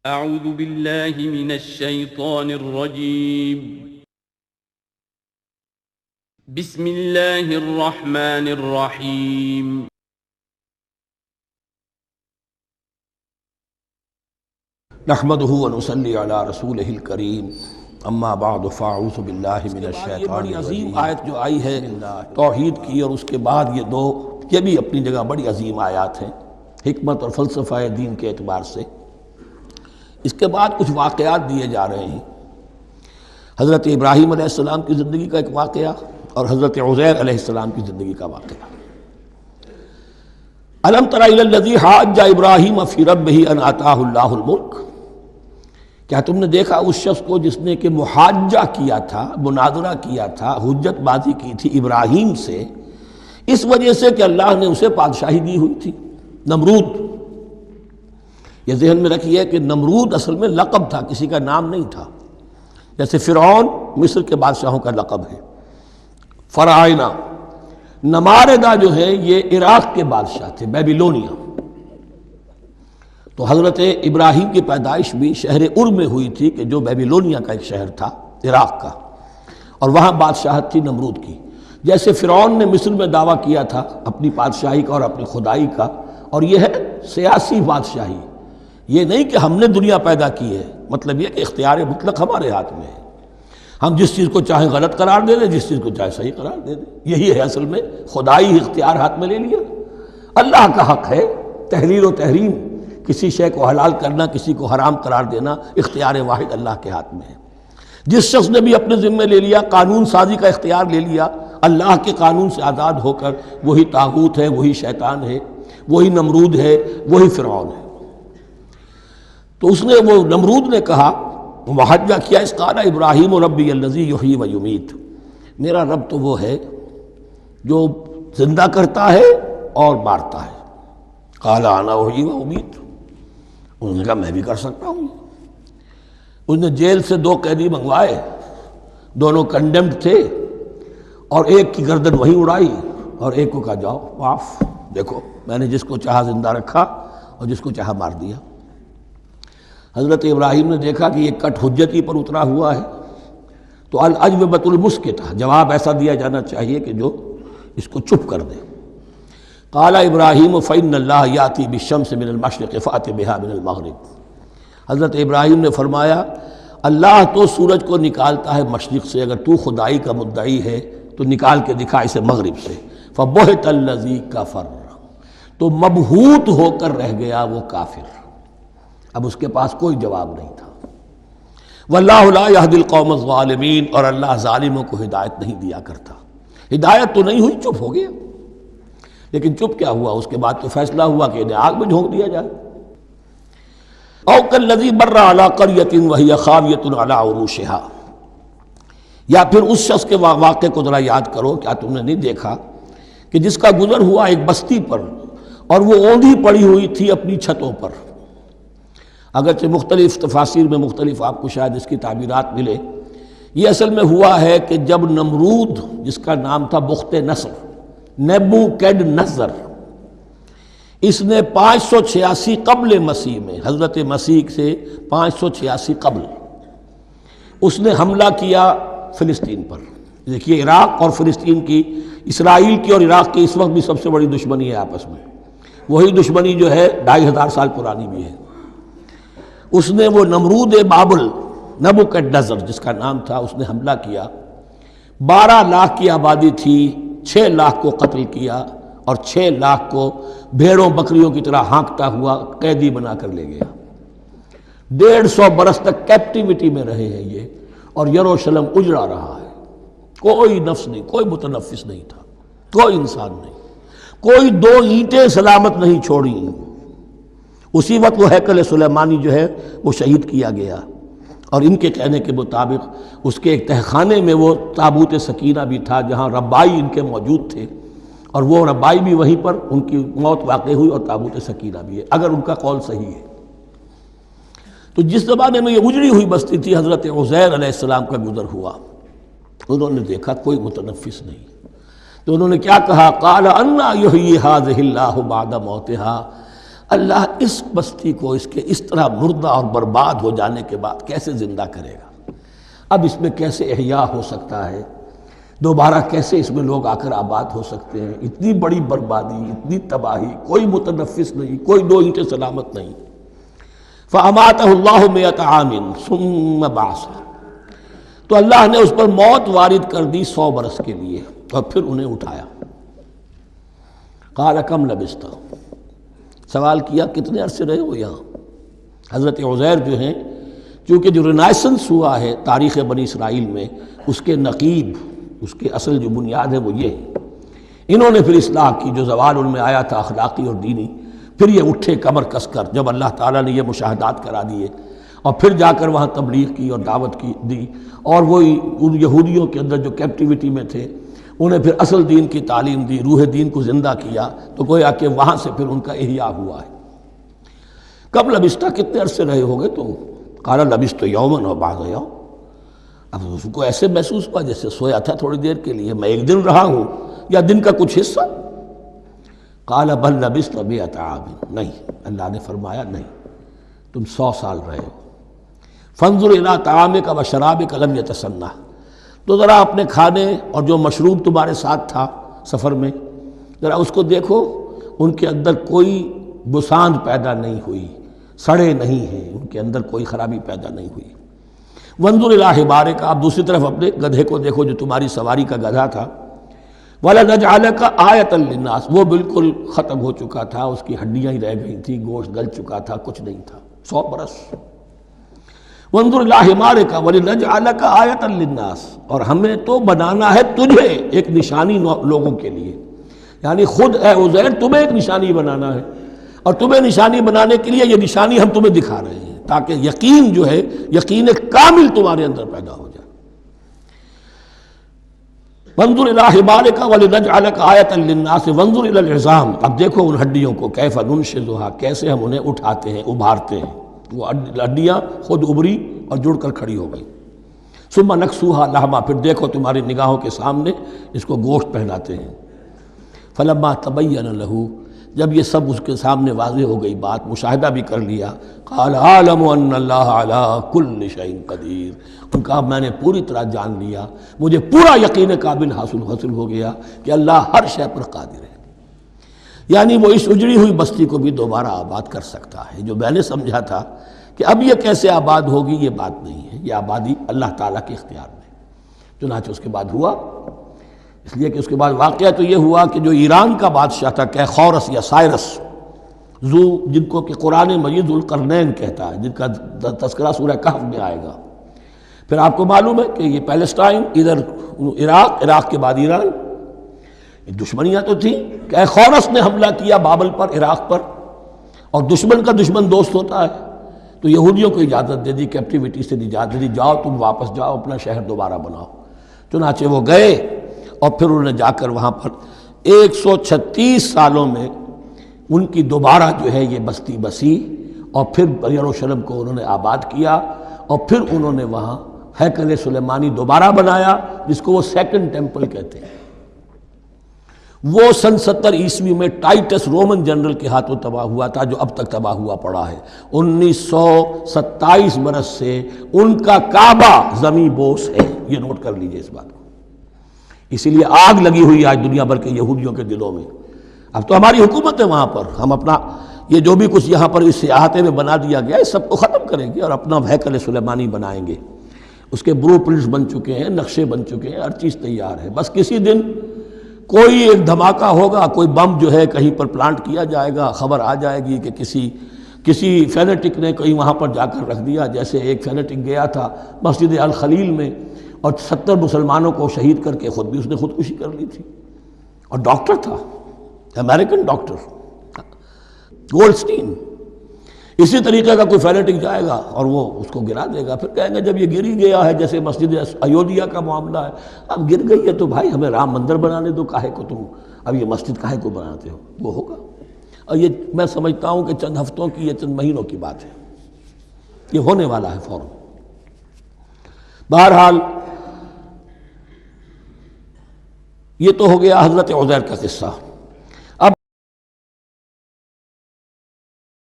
اعوذ باللہ من الشیطان الرجیم بسم اللہ الرحمن الرحیم نحمده ونصلی علی رسولہ الکریم اما بعد فاعوذ باللہ من الشیطان الرجیم۔ عظیم آیت جو آئی ہے توحید کی، اور اس کے بعد یہ بھی اپنی جگہ بڑی عظیم آیات ہیں حکمت اور فلسفہ دین کے اعتبار سے۔ اس کے بعد کچھ واقعات دیے جا رہے ہیں۔ حضرت ابراہیم علیہ السلام کی زندگی کا ایک واقعہ اور حضرت عزیر علیہ السلام کی زندگی کا واقعہ۔ الم تر الی الذی حاج ابراہیم فی ربہ ان آتاہ اللہ الملک، کیا تم نے دیکھا اس شخص کو جس نے کہ محاجہ کیا تھا، مناظرہ کیا تھا، حجت بازی کی تھی ابراہیم سے، اس وجہ سے کہ اللہ نے اسے بادشاہی دی ہوئی تھی۔ نمرود، یہ ذہن میں رکھیے کہ نمرود اصل میں لقب تھا، کسی کا نام نہیں تھا، جیسے فرعون مصر کے بادشاہوں کا لقب ہے۔ فرعونہ، نماردہ جو ہے یہ عراق کے بادشاہ تھے، بیبیلونیا۔ تو حضرت ابراہیم کی پیدائش بھی شہر ار میں ہوئی تھی، کہ جو بیبیلونیا کا ایک شہر تھا عراق کا، اور وہاں بادشاہت تھی نمرود کی۔ جیسے فرعون نے مصر میں دعویٰ کیا تھا اپنی بادشاہی کا اور اپنی خدائی کا، اور یہ ہے سیاسی بادشاہی، یہ نہیں کہ ہم نے دنیا پیدا کی ہے، مطلب یہ کہ اختیار مطلق ہمارے ہاتھ میں ہے، ہم جس چیز کو چاہیں غلط قرار دے دیں، جس چیز کو چاہے صحیح قرار دے دیں۔ یہی ہے اصل میں خدائی اختیار ہاتھ میں لے لیا۔ اللہ کا حق ہے تحلیل و تحریم، کسی شے کو حلال کرنا، کسی کو حرام قرار دینا، اختیار واحد اللہ کے ہاتھ میں ہے۔ جس شخص نے بھی اپنے ذمے لے لیا، قانون سازی کا اختیار لے لیا اللہ کے قانون سے آزاد ہو کر، وہی طاغوت ہے، وہی شیطان ہے، وہی نمرود ہے، وہی فرعون ہے۔ تو اس نے، وہ نمرود نے کہا، محاجہ کیا، اس قال ابراہیم ربی الذی یحیی و یمیت، میرا رب تو وہ ہے جو زندہ کرتا ہے اور مارتا ہے۔ قال انا احیی و امیت، انہوں نے کہا میں بھی کر سکتا ہوں۔ اس نے جیل سے 2 قیدی منگوائے، دونوں کنڈیمڈ تھے، اور ایک کی گردن وہیں اڑائی اور ایک کو کہا جاؤ معاف، دیکھو میں نے جس کو چاہا زندہ رکھا اور جس کو چاہا مار دیا۔ حضرت ابراہیم نے دیکھا کہ یہ کٹ حجتی پر اترا ہوا ہے، تو الاجوبۃ المسکتہ، جواب ایسا دیا جانا چاہیے کہ جو اس کو چپ کر دے۔ قال ابراہیم فإن اللہ یاتی بالشمس من المشرق فأت بها من المغرب، حضرت ابراہیم نے فرمایا اللہ تو سورج کو نکالتا ہے مشرق سے، اگر تو خدائی کا مدعی ہے تو نکال کے دکھا اسے مغرب سے۔ فبہت الذی کفر، تو مبہوت ہو کر رہ گیا وہ کافر، اب اس کے پاس کوئی جواب نہیں تھا۔ واللہ لا یہدی القوم الظالمین، اور اللہ ظالموں کو ہدایت نہیں دیا کرتا۔ ہدایت تو نہیں ہوئی، چپ ہو گیا۔ لیکن چپ کیا ہوا؟ اس کے بعد تو فیصلہ ہوا کہ انہیں آگ میں جھونک دیا جائے۔ او کالذی مر علی قریۃ وہی خاویۃ علی عروشہا، یا پھر اس شخص کے واقعے کو ذرا یاد کرو، کیا تم نے نہیں دیکھا کہ جس کا گزر ہوا ایک بستی پر، اور وہ اوندھی پڑی ہوئی تھی اپنی چھتوں پر۔ اگرچہ مختلف تفاسیر میں مختلف آپ کو شاید اس کی تعبیرات ملے، یہ اصل میں ہوا ہے کہ جب نمرود، جس کا نام تھا بخت نصر، نیبوکیڈنیزر، اس نے 586 قبل مسیح میں، حضرت مسیح سے 586 قبل، اس نے حملہ کیا فلسطین پر۔ دیکھیے عراق اور فلسطین کی، اسرائیل کی اور عراق کی اس وقت بھی سب سے بڑی دشمنی ہے آپس میں، وہی دشمنی جو ہے 2500 سال پرانی بھی ہے۔ اس نے، وہ نمرود بابل، نیبوکیڈنیزر جس کا نام تھا، اس نے حملہ کیا۔ 12 لاکھ کی آبادی تھی، 6 لاکھ کو قتل کیا، اور 6 لاکھ کو بھیڑوں بکریوں کی طرح ہانکتا ہوا قیدی بنا کر لے گیا۔ 150 برس تک کیپٹیوٹی میں رہے ہیں یہ، اور یروشلم اجڑا رہا ہے، کوئی نفس نہیں، کوئی متنفس نہیں تھا، کوئی انسان نہیں، کوئی 2 اینٹیں سلامت نہیں چھوڑی۔ اسی وقت وہ ہیکل سلیمانی جو ہے وہ شہید کیا گیا، اور ان کے کہنے کے مطابق اس کے ایک تہخانے میں وہ تابوت سکینہ بھی تھا، جہاں ربائی ان کے موجود تھے، اور وہ ربائی بھی وہیں پر ان کی موت واقع ہوئی، اور تابوت سکینہ بھی ہے، اگر ان کا قول صحیح ہے۔ تو جس زمانے میں یہ اجڑی ہوئی بستی تھی، حضرت عزیر علیہ السلام کا گزر ہوا، انہوں نے دیکھا کوئی متنفس نہیں، تو انہوں نے کیا کہا؟ قال انا یحیی ھذہ اللہ بعد موتہا، اللہ اس بستی کو اس کے اس طرح مردہ اور برباد ہو جانے کے بعد کیسے زندہ کرے گا؟ اب اس میں کیسے احیاء ہو سکتا ہے؟ دوبارہ کیسے اس میں لوگ آ کر آباد ہو سکتے ہیں؟ اتنی بڑی بربادی، اتنی تباہی، کوئی متنفس نہیں، کوئی 2 اینٹیں سلامت نہیں۔ فَأَمَاتَهُ اللَّهُ مِئَةَ عَامٍ ثُمَّ بَعَثَهُ، تو اللہ نے اس پر موت وارد کر دی 100 برس کے لیے، اور پھر انہیں اٹھایا۔ قَالَ كَمْ لَبِثْتَ، سوال کیا کتنے عرصے رہے ہو یہاں؟ حضرت عزیر جو ہیں، چونکہ جو رینائسنس ہوا ہے تاریخ بنی اسرائیل میں، اس کے نقیب، اس کے اصل جو بنیاد ہے وہ یہ ہے۔ انہوں نے پھر اصلاح کی، جو زوال ان میں آیا تھا اخلاقی اور دینی، پھر یہ اٹھے کمر کس کر جب اللہ تعالیٰ نے یہ مشاہدات کرا دیے، اور پھر جا کر وہاں تبلیغ کی اور دعوت کی دی، اور وہی ان یہودیوں کے اندر جو کیپٹیوٹی میں تھے انہیں پھر اصل دین کی تعلیم دی، روح دین کو زندہ کیا، تو گویا کہ وہاں سے پھر ان کا احیاء ہوا ہے۔ کب لبثت، کتنے عرصے رہے ہوگے تم؟ قال لبثت یوما و بعض یوم، اب اس کو ایسے محسوس ہوا جیسے سویا تھا تھوڑی دیر کے لیے، میں 1 دن رہا ہوں یا دن کا کچھ حصہ۔ قال بل لبثت 100 عام، نہیں، اللہ نے فرمایا نہیں، تم 100 سال رہے ہو۔ فانظر الی طعامک و شرابک لم یتسنہ، تو ذرا اپنے کھانے اور جو مشروب تمہارے ساتھ تھا سفر میں، ذرا اس کو دیکھو، ان کے اندر کوئی بساند پیدا نہیں ہوئی، سڑے نہیں ہیں، ان کے اندر کوئی خرابی پیدا نہیں ہوئی۔ وانظر الی حمارک، آپ دوسری طرف اپنے گدھے کو دیکھو جو تمہاری سواری کا گدھا تھا۔ وَلَنَجْعَلَكَ آیَةً لِلنَّاسِ، وہ بالکل ختم ہو چکا تھا، اس کی ہڈیاں ہی رہ گئی تھیں، گوشت گل چکا تھا، کچھ نہیں تھا، 100 برس۔ وانظر الی حمارک وَلِنَجْعَلَكَ آیَةً لِلنَّاسِ، اور ہمیں تو بنانا ہے تجھے ایک نشانی لوگوں کے لیے، یعنی خود اے عزیر تمہیں ایک نشانی بنانا ہے، اور تمہیں نشانی بنانے کے لیے یہ نشانی ہم تمہیں دکھا رہے ہیں، تاکہ یقین جو ہے، یقین کامل تمہارے اندر پیدا ہو جائے۔ وانظر الی حمارک ولنجعلک آیۃ للناس وانظر الی العظام، اب دیکھو ان ہڈیوں کو، کیف ننشزھا، کیسے ہم انہیں اٹھاتے ہیں، ابھارتے ہیں، وہ ہڈیاں خود ابری اور جڑ کر کھڑی ہو گئی۔ ثم نکسوھا لحما، پھر دیکھو تمہاری نگاہوں کے سامنے اس کو گوشت پہناتے ہیں۔ فلما تبین لہ، جب یہ سب اس کے سامنے واضح ہو گئی بات، مشاہدہ بھی کر لیا، قال اعلم ان اللہ علی کل شیء قدیر، ان کا میں نے پوری طرح جان لیا، مجھے پورا یقین قابل حاصل ہو گیا کہ اللہ ہر شے پر قادر ہے، یعنی وہ اس اجڑی ہوئی بستی کو بھی دوبارہ آباد کر سکتا ہے۔ جو میں نے سمجھا تھا کہ اب یہ کیسے آباد ہوگی، یہ بات نہیں ہے، یہ آبادی اللہ تعالیٰ کے اختیار میں۔ چنانچہ اس کے بعد ہوا، اس لیے کہ اس کے بعد واقعہ تو یہ ہوا کہ جو ایران کا بادشاہ تھا کیخورس یا سائرس ذو، جن کو کہ قرآن مجید ذوالقرنین کہتا ہے، جن کا تذکرہ سورہ کہف میں آئے گا، پھر آپ کو معلوم ہے کہ یہ پیلسٹائن، ادھر عراق کے بعد ایران، دشمنیاں تو تھیں۔ کیخورس نے حملہ کیا بابل پر، عراق پر، اور دشمن کا دشمن دوست ہوتا ہے، تو یہودیوں کو اجازت دے دی، کیپٹیوٹی سے اجازت دے دی، جاؤ تم واپس جاؤ، اپنا شہر دوبارہ بناؤ۔ چنانچہ وہ گئے، اور پھر انہوں نے جا کر وہاں پر 136 سالوں میں ان کی دوبارہ جو ہے یہ بستی بسی، اور پھر یروشلم کو انہوں نے آباد کیا، اور پھر انہوں نے وہاں ہیکل سلیمانی دوبارہ بنایا، جس کو وہ سیکنڈ ٹیمپل کہتے ہیں۔ وہ سن 70 عیسوی میں ٹائٹس رومن جنرل کے ہاتھوں تباہ ہوا تھا، جو اب تک تباہ ہوا پڑا ہے۔ 1927 برس سے ان کا کعبہ زمیں بوس ہے، یہ نوٹ کر لیجئے اس بات کو۔ اسی لیے آگ لگی ہوئی آج دنیا بھر کے یہودیوں کے دلوں میں۔ اب تو ہماری حکومت ہے وہاں پر، ہم اپنا یہ جو بھی کچھ یہاں پر اس احاطے میں بنا دیا گیا اس سب کو ختم کریں گے، اور اپنا ہیکل سلیمانی بنائیں گے۔ اس کے بلو پرنٹس بن چکے ہیں، نقشے بن چکے ہیں، ہر چیز تیار ہے، بس کسی دن کوئی ایک دھماکہ ہوگا، کوئی بم جو ہے کہیں پر پلانٹ کیا جائے گا، خبر آ جائے گی کہ کسی فینیٹک نے کہیں وہاں پر جا کر رکھ دیا، جیسے ایک فینیٹک گیا تھا مسجد الخلیل میں اور 70 مسلمانوں کو شہید کر کے خود بھی اس نے خودکشی کر لی تھی، اور ڈاکٹر تھا، امریکن ڈاکٹر گولڈسٹین۔ اسی طریقے کا کوئی فینیٹک جائے گا اور وہ اس کو گرا دے گا، پھر کہیں گے جب یہ گر ہی گیا ہے، جیسے مسجد ایودھیا کا معاملہ ہے، اب گر گئی ہے تو بھائی ہمیں رام مندر بنانے دو، کاہے کو تم اب یہ مسجد کاہے کو بناتے ہو، وہ ہوگا۔ اور یہ میں سمجھتا ہوں کہ چند ہفتوں کی، یہ چند مہینوں کی بات ہے، یہ ہونے والا ہے فوراً۔ بہرحال یہ تو ہو گیا حضرت عزیر کا قصہ۔